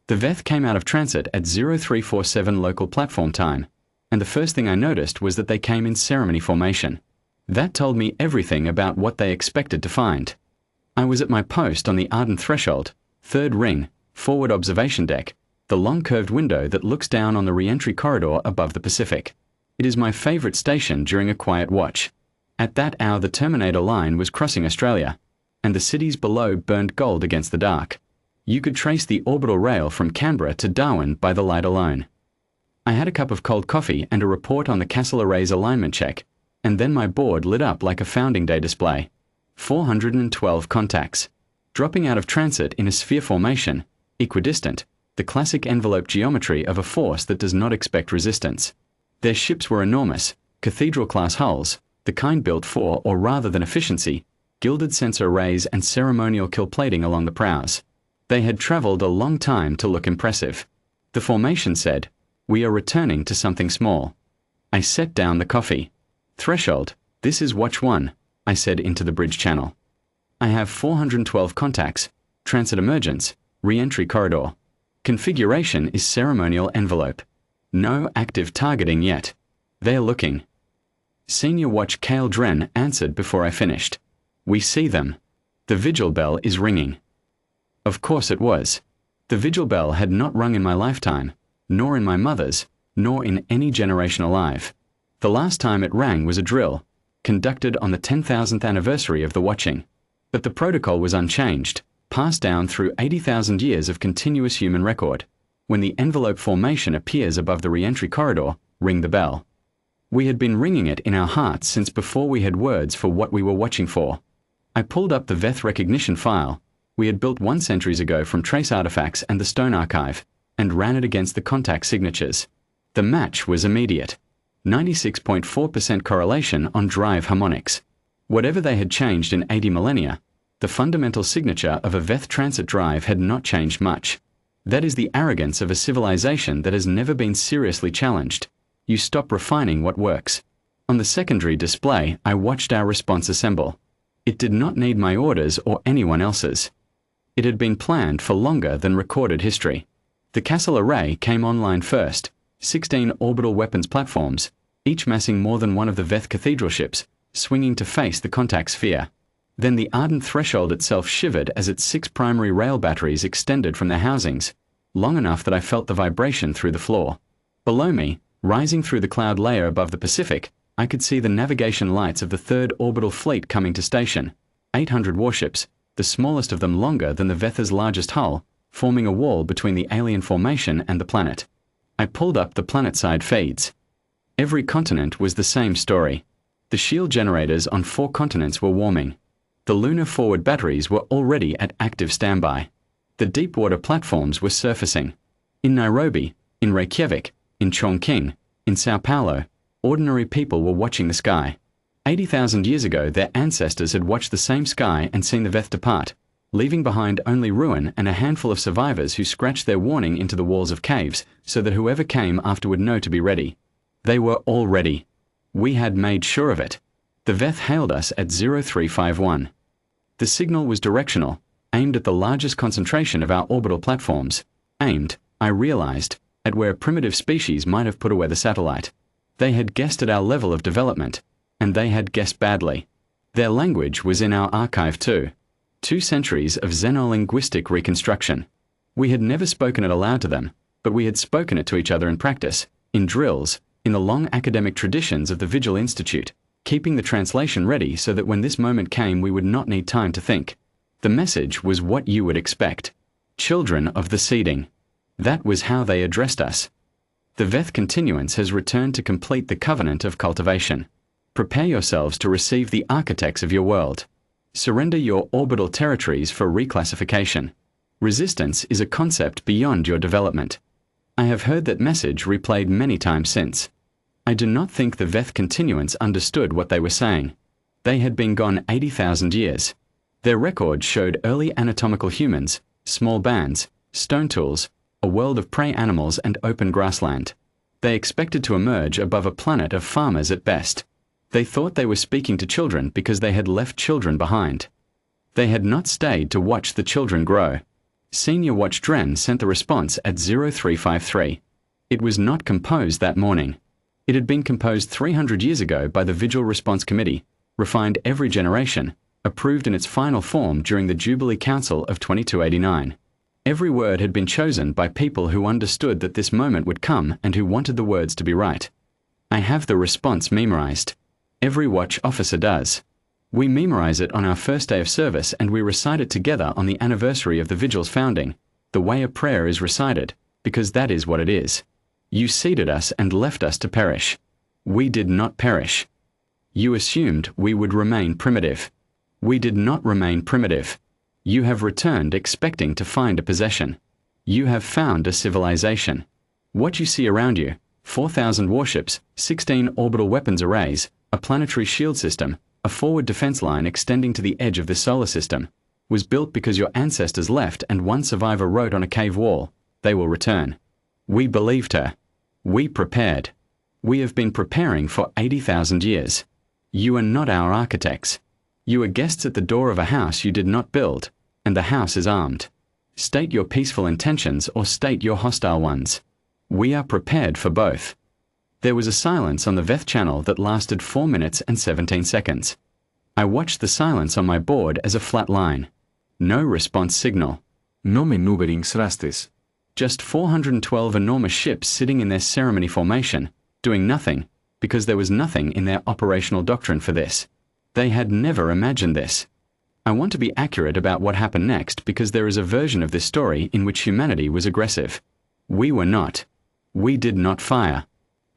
The Veth came out of transit at 0347 local platform time, and the first thing I noticed was that they came in ceremony formation. That told me everything about what they expected to find. I was at my post on the Arden threshold, third ring, forward observation deck, the long curved window that looks down on the re-entry corridor above the Pacific. It is my favorite station during a quiet watch. At that hour the Terminator line was crossing Australia, and the cities below burned gold against the dark. You could trace the orbital rail from Canberra to Darwin by the light alone. I had a cup of cold coffee and a report on the Castle Array's alignment check, and then my board lit up like a Founding Day display. 412 contacts. Dropping out of transit in a sphere formation, equidistant, the classic envelope geometry of a force that does not expect resistance. Their ships were enormous, cathedral-class hulls, the kind built for, or rather than efficiency, gilded sensor arrays and ceremonial kill plating along the prows. They had traveled a long time to look impressive. The formation said, "We are returning to something small." I set down the coffee. "Threshold, this is Watch 1, I said into the bridge channel. "I have 412 contacts, transit emergence, re-entry corridor. Configuration is ceremonial envelope. No active targeting yet. They're looking." Senior Watch Cale Dren answered before I finished. "We see them. The vigil bell is ringing." Of course it was. The vigil bell had not rung in my lifetime, nor in my mother's, nor in any generation alive. The last time it rang was a drill, conducted on the 10,000th anniversary of the watching. But the protocol was unchanged, passed down through 80,000 years of continuous human record. When the envelope formation appears above the re-entry corridor, ring the bell. We had been ringing it in our hearts since before we had words for what we were watching for. I pulled up the Veth recognition file we had built 1 centuries ago from trace artifacts and the Stone Archive, and ran it against the contact signatures. The match was immediate. 96.4% correlation on drive harmonics. Whatever they had changed in 80 millennia, the fundamental signature of a Veth transit drive had not changed much. That is the arrogance of a civilization that has never been seriously challenged. You stop refining what works. On the secondary display, I watched our response assemble. It did not need my orders or anyone else's. It had been planned for longer than recorded history. The Castle Array came online first, 16 orbital weapons platforms, each massing more than one of the Veth cathedral ships, swinging to face the contact sphere. Then the Arden threshold itself shivered as its 6 primary rail batteries extended from their housings, long enough that I felt the vibration through the floor. Below me, rising through the cloud layer above the Pacific, I could see the navigation lights of the 3rd orbital fleet coming to station. 800 warships, the smallest of them longer than the Veth's largest hull, forming a wall between the alien formation and the planet. I pulled up the planet-side feeds. Every continent was the same story. The shield generators on 4 continents were warming. The lunar forward batteries were already at active standby. The deep water platforms were surfacing. In Nairobi, in Reykjavik, in Chongqing, in Sao Paulo, ordinary people were watching the sky. 80,000 years ago, their ancestors had watched the same sky and seen the Veth depart, leaving behind only ruin and a handful of survivors who scratched their warning into the walls of caves so that whoever came after would know to be ready. They were all ready. We had made sure of it. The Veth hailed us at 0351. The signal was directional, aimed at the largest concentration of our orbital platforms, aimed, I realized, at where primitive species might have put a weather satellite. They had guessed at our level of development, and they had guessed badly. Their language was in our archive too. 2 centuries of xenolinguistic reconstruction. We had never spoken it aloud to them, but we had spoken it to each other in practice, in drills, in the long academic traditions of the Vigil Institute, keeping the translation ready so that when this moment came we would not need time to think. The message was what you would expect. Children of the seeding. That was how they addressed us. The Veth Continuance has returned to complete the covenant of cultivation. Prepare yourselves to receive the architects of your world. Surrender your orbital territories for reclassification. Resistance is a concept beyond your development. I have heard that message replayed many times since. I do not think the Veth Continuance understood what they were saying. They had been gone 80,000 years. Their records showed early anatomical humans, small bands, stone tools, a world of prey animals and open grassland. They expected to emerge above a planet of farmers at best. They thought they were speaking to children because they had left children behind. They had not stayed to watch the children grow. Senior Watch Dren sent the response at 0353. It was not composed that morning. It had been composed 300 years ago by the Vigil Response Committee, refined every generation, approved in its final form during the Jubilee Council of 2289. Every word had been chosen by people who understood that this moment would come and who wanted the words to be right. I have the response memorized. Every watch officer does. We memorize it on our first day of service and we recite it together on the anniversary of the Vigil's founding, the way a prayer is recited, because that is what it is. You seeded us and left us to perish. We did not perish. You assumed we would remain primitive. We did not remain primitive. You have returned expecting to find a possession. You have found a civilization. What you see around you, 4,000 warships, 16 orbital weapons arrays, a planetary shield system, a forward defense line extending to the edge of the solar system, was built because your ancestors left and one survivor wrote on a cave wall, "They will return." We believed her. We prepared. We have been preparing for 80,000 years. You are not our architects. You are guests at the door of a house you did not build, and the house is armed. State your peaceful intentions or state your hostile ones. We are prepared for both. There was a silence on the Veth channel that lasted 4 minutes and 17 seconds. I watched the silence on my board as a flat line. No response signal. No maneuvering thrustes. Just 412 enormous ships sitting in their ceremony formation, doing nothing, because there was nothing in their operational doctrine for this. They had never imagined this. I want to be accurate about what happened next because there is a version of this story in which humanity was aggressive. We were not. We did not fire.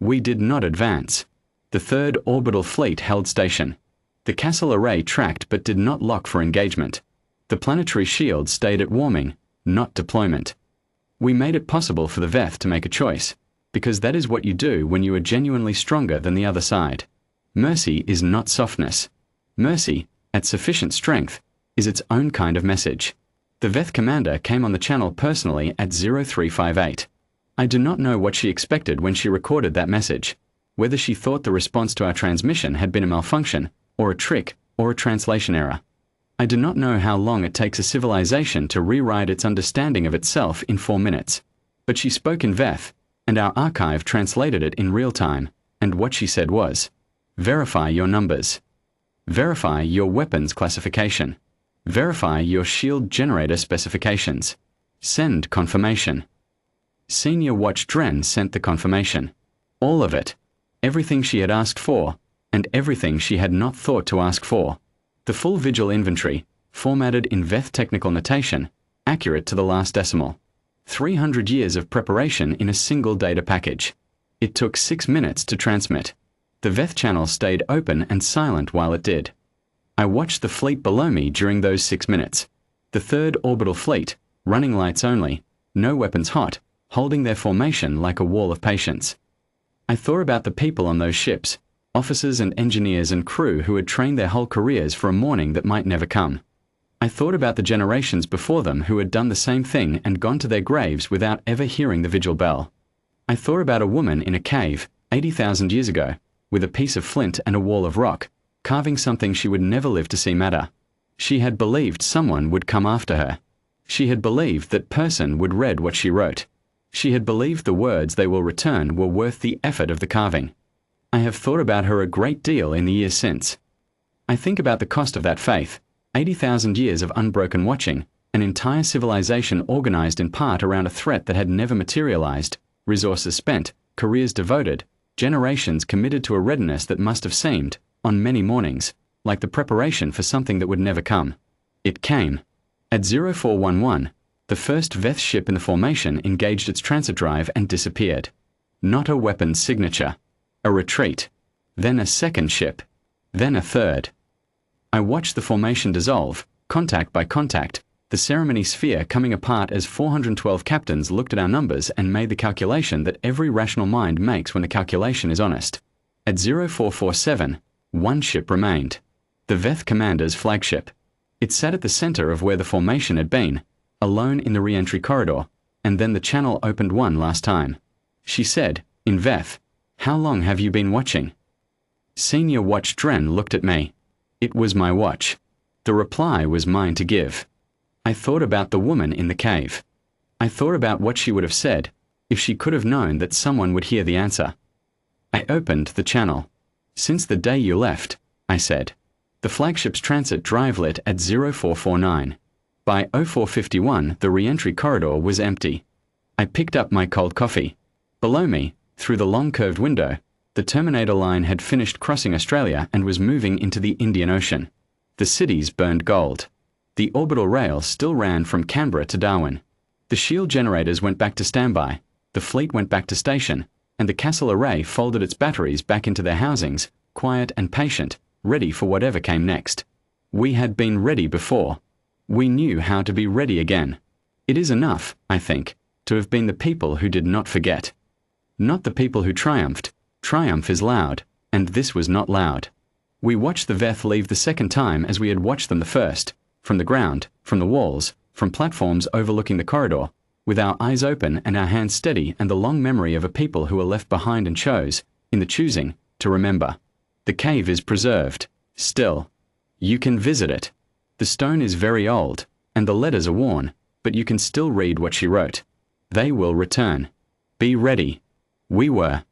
We did not advance. The third orbital fleet held station. The Castle array tracked but did not lock for engagement. The planetary shield stayed at warming, not deployment. We made it possible for the Veth to make a choice, because that is what you do when you are genuinely stronger than the other side. Mercy is not softness. Mercy, at sufficient strength, is its own kind of message. The Veth commander came on the channel personally at 0358. I do not know what she expected when she recorded that message, whether she thought the response to our transmission had been a malfunction, or a trick, or a translation error. I do not know how long it takes a civilization to rewrite its understanding of itself in 4 minutes, but she spoke in Veth, and our archive translated it in real time, and what she said was, "Verify your numbers. Verify your weapons classification. Verify your shield generator specifications. Send confirmation." Senior Watch Dren sent the confirmation. All of it. Everything she had asked for, and everything she had not thought to ask for. The full Vigil inventory, formatted in Veth technical notation, accurate to the last decimal. 300 years of preparation in a single data package. It took 6 minutes to transmit. The Veth channel stayed open and silent while it did. I watched the fleet below me during those 6 minutes. The third orbital fleet, running lights only, no weapons hot, holding their formation like a wall of patience. I thought about the people on those ships, officers and engineers and crew who had trained their whole careers for a morning that might never come. I thought about the generations before them who had done the same thing and gone to their graves without ever hearing the vigil bell. I thought about a woman in a cave, 80,000 years ago, with a piece of flint and a wall of rock, carving something she would never live to see matter. She had believed someone would come after her. She had believed that person would read what she wrote. She had believed the words "they will return" were worth the effort of the carving. I have thought about her a great deal in the years since. I think about the cost of that faith, 80,000 years of unbroken watching, an entire civilization organized in part around a threat that had never materialized, resources spent, careers devoted, generations committed to a readiness that must have seemed, on many mornings, like the preparation for something that would never come. It came. At 0411, the first Veth ship in the formation engaged its transit drive and disappeared. Not a weapons signature. A retreat. Then a second ship. Then a third. I watched the formation dissolve, contact by contact, the ceremony sphere coming apart as 412 captains looked at our numbers and made the calculation that every rational mind makes when the calculation is honest. At 0447, one ship remained. The Veth commander's flagship. It sat at the center of where the formation had been, alone in the re-entry corridor, and then the channel opened one last time. She said, in Veth, "How long have you been watching?" Senior Watch Dren looked at me. It was my watch. The reply was mine to give. I thought about the woman in the cave. I thought about what she would have said if she could have known that someone would hear the answer. I opened the channel. Since the day you left, I said. The flagship's transit drive lit at 0449. By 0451, the re-entry corridor was empty. I picked up my cold coffee. Below me, through the long curved window, the Terminator line had finished crossing Australia and was moving into the Indian Ocean. The cities burned gold. The orbital rail still ran from Canberra to Darwin. The shield generators went back to standby, the fleet went back to station, and the Castle Array folded its batteries back into their housings, quiet and patient, ready for whatever came next. We had been ready before. We knew how to be ready again. It is enough, I think, to have been the people who did not forget. Not the people who triumphed. Triumph is loud, and this was not loud. We watched the Veth leave the second time as we had watched them the first, from the ground, from the walls, from platforms overlooking the corridor, with our eyes open and our hands steady and the long memory of a people who were left behind and chose, in the choosing, to remember. The cave is preserved, still. You can visit it. The stone is very old, and the letters are worn, but you can still read what she wrote. They will return. Be ready. We were.